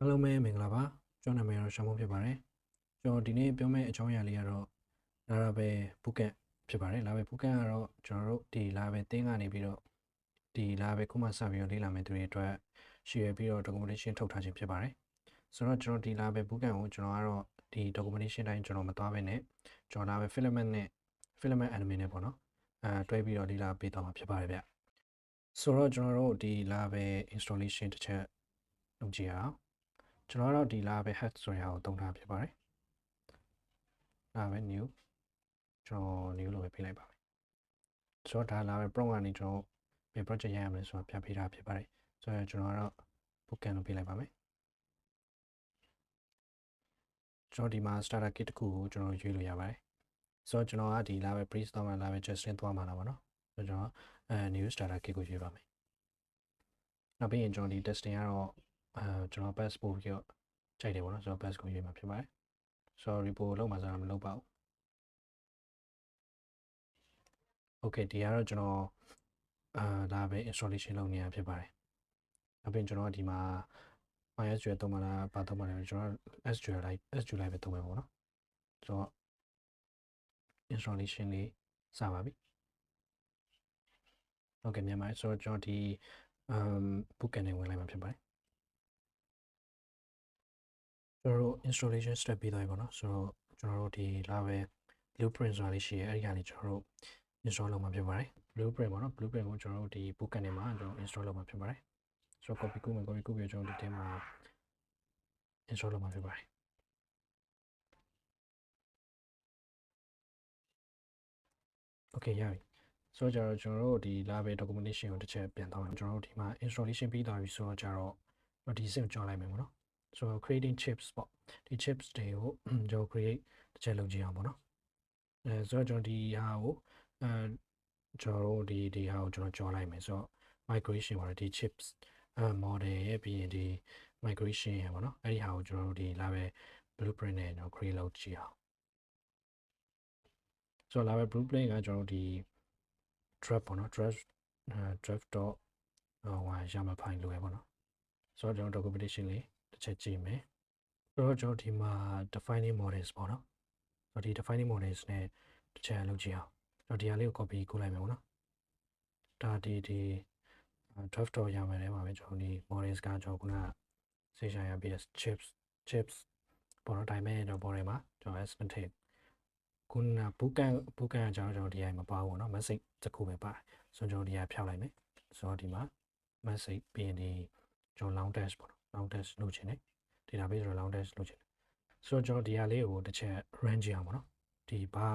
အားလုံးပဲမင်္ဂလာပါကျွန်တော်နာမည်တော့ရှောင်းမဖြစ်ပါတယ်ကျွန်တော်ဒီနေ့ပြောမယ့်အကြောင်းအရာလေးကတော့ Laravel bootcamp ဖြစ်ပါတယ် Laravel bootcamp ကတော့ကျွန်တော်တို့ဒီ Laravel သင်ကနေပြီးတော့ဒီ Laravel ခုမှစပြီးတော့လေ့လာမယ့်သူတွေအတွက်ရှယ်ပြီးတော့ documentation ထုတ်ထားခြင်းဖြစ်ပါတယ်ဆိုတော့ကျွန်တော်ဒီ Laravel bootcamp ကိုကျွန်တော်ကတော့ဒီ documentation တိုင်းကျွန်တော်မသွားဘဲနဲ့ကျွန်တော် Laravel Filament နဲ့ Filament admin နဲ့ပေါ့နော်တွဲပြီးတော့လေ့လာပေးသွားမှာဖြစ်ပါတယ်ဗျဆိုတော့ကျွန်တော်တို့ဒီ Laravel installation တစ်ချက်လုပ်ကြည့်အောင်ကျွန်တော်တို့ဒီ Laravel head ဆိုရာကိုသုံးထားဖြစ်ပါတယ် Laravel new ကျွန်တော် new လို့ပဲပေးလိုက်ပါမယ်ဆိုတော့ဒါ Laravel prompt ကနေကျွန်တော်ဘယ် project ရရမလဲဆိုတာပြပေးထားဖြစ်ပါတယ်ဆိုတော့ကျွန်တော်ကတော့ bootcamp လို့ပေးလိုက်ပါမယ်ကျွန်တော်ဒီမှာ starter kit တစ်ခုကိုကျွန်တော်ရွေးလို့ရပါတယ်ဆိုတော့ကျွန်တော်ကဒီ Laravel breeze သွားမှာ Laravel justin သွားမှာလားပေါ့နော်ဆိုတော့ကျွန်တော်new starter kit ကိုရွေးပါမယ်နောက်ပြီးရင်ကျွန်တော်ဒီ testing ကတော့ကျွန်တော် pass ပို့ပြီးတော့ကြိုက်တယ်ပေါ့နော်ဆိုတော့ pass ကိုရွေးမှာဖြစ်ပါတယ်ဆိုတော့ repo လောက်မှာဆိုတာမလုပ်ပါဘူး okay ဒီကတော့ကျွန်တော်ဒါပဲ installation လုပ်နေရဖြစ်ပါတယ်နောက်ပြီးကျွန်တော်ဒီမှာ MySQL သုံးမှာလားဘာသုံးမှာလဲကျွန်တော် SQL လိုက်ပဲသုံးမယ်ပေါ့နော်ဆိုတော့ installation လေးစပါပြီဟုတ်ကဲ့မြန်မာဆိုတော့ကျွန်တော်ဒီbootcamp နဲ့ဝင်လိုက်မှာဖြစ်ပါတယ်ကျွန်တော်တို့ installation step ပြီးသွားပြီပေါ့နော်ဆိုတော့ကျွန်တော်တို့ဒီ Laravel blueprint ဆိုတာလေးရှိရဲအဲ့ဒီကနေကျွန်တော်တို့ install လုပ်မှာဖြစ်ပါတယ် blueprint ပေါ့နော် blueprint ကိုကျွန်တော်တို့ဒီ bootcamp ထဲမှာကျွန်တော် install လုပ်မှာဖြစ်ပါတယ်ဆိုတော့ copy ကူးမယ် copy ကူးပြီးကျွန်တော်ဒီထဲမှာ install လုပ်မှာဖြစ်ပါတယ် okay ရပြီဆိုတော့ကျွန်တော်တို့ဒီ Laravel documentation ကိုတစ်ချက်ပြန်သွားမယ်ကျွန်တော်တို့ဒီမှာ installation ပြီးသွားပြီဆိုတော့ကျတော့ဒီစင်ကြောင်းလိုက်မယ်ပေါ့နော်ဆိုတော့ creating chips ပေါ့ဒီ chips တွေကိုကျွန်တော် create တစ်ချက်လုပ်ကြည့်အောင်ပေါ့နော်ဆိုတော့ကျွန်တော်ဒီဟာကိုကျွန်တော်တို့ဒီဟာကိုကျွန်တော်ကြော်လိုက်မယ်ဆိုတော့ migration ပေါ့ဒီ chips model ရဲ့ပြီးရင်ဒီ migration ရဲ့ပေါ့နော်အဲ့ဒီဟာကိုကျွန်တော်တို့ဒီ Laravel blueprint နဲ့ကျွန်တော် create လုပ်ကြည့်အောင်ဆိုတော့ Laravel blueprint ကကျွန်တော်တို့ဒီ draft ပေါ့နော် draft dot ရမှာ file လိုရပေါ့နော်ဆိုတော့ကျွန်တော် documentation လေးတစ်ချက်ကြည့်မယ်ဆိုတော့ကျွန်တော်ဒီမှာ defining models ပေါ့နော်ဆိုတော့ဒီ defining models နဲ့တစ်ချက်လုပ်ကြည့်အောင်ကျွန်တော်ဒီဟာလေးကို copy ကူးလိုက်မယ်ပေါ့နော်ဒါဒီ draft dot ရမယ်တဲ့မှာပဲကျွန်တော်ဒီ models ကကျွန်တော်ခုနဆေးရှာရပြီး chips ပေါ့နော်ဒါပေမဲ့ကျွန်တော် border မှာကျွန်တော် s မထည့်ခုန bootcamp အကြောင်းကျွန်တော်ဒီဟာမပါဘူးเนาะ message တစ်ခုပဲပါတယ်ဆိုတော့ကျွန်တော်ဒီဟာဖြောက်လိုက်မယ်ဆိုတော့ဒီမှာ message ပြီးရင်ဒီကျွန်တော် long dash ပေါ့နော် long dash လုပ်ချင်တယ် database ဆိုတော့ long dash လုပ်ချင်တယ်ဆိုတော့ကျွန်တော်ဒီဟာလေးကိုတစ်ချက် run ကြည့်အောင်ပေါ့နော်ဒီဘာ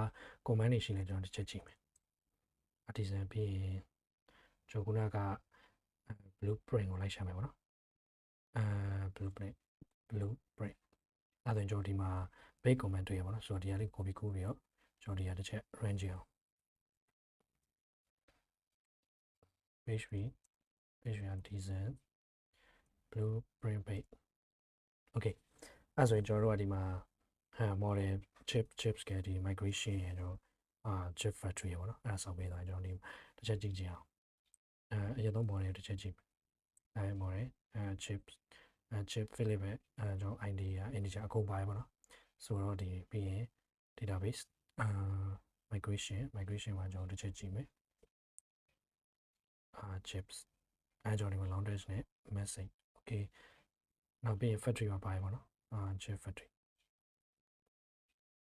command တွေရှိလဲကျွန်တော်တစ်ချက်ကြည့်မယ် artisan ပြီးရင်ကျွန်တော်ခုနက blueprint ကိုလိုက်ရှာမယ်ပေါ့နော်blueprint အဲ့ဒါဆိုရင်ကျွန်တော်ဒီမှာ base command တွေ့ရပါတော့ဆိုတော့ဒီဟာလေး copy ကူးပြီးတော့ကျွန်တော်ဒီဟာတစ်ချက် run ကြည့်အောင် php artisan blueprint page okay အဲ့ဆိုရင်ကျွန်တော်တို့ကဒီမှာmodel chips ကဒီ migration ရတော့chip factory ရပါတော့အဲ့ဒါဆောက်ပေးသွားကျွန်တော်ဒီတစ်ချက်ကြည့်ကြည့်အောင်အရင်ဆုံး model တစ်ချက်ကြည့်မယ်model chip filament ကျွန်တော် id က integer အကုန်ပါရပါတော့ဆိုတော့ဒီပြီးရင် database migration မှာကျွန်တော်တစ်ချက်ကြည့်မယ်chips ကျွန်တော်ဒီမှာ long dash နဲ့ message okay နောက်ပြီးရင် factory မှာပါရပါတော့chip factory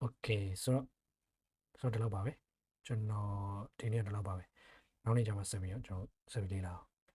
okay ဆိုတော့ဒီလောက်ပါပဲကျွန်တော်ဒီနေ့ဒီလောက်ပါပဲနောက်နေ့ကျမှဆက်ပြီးတော့ကျွန်တော်ဆက်ပြီးလေ့လာအောင်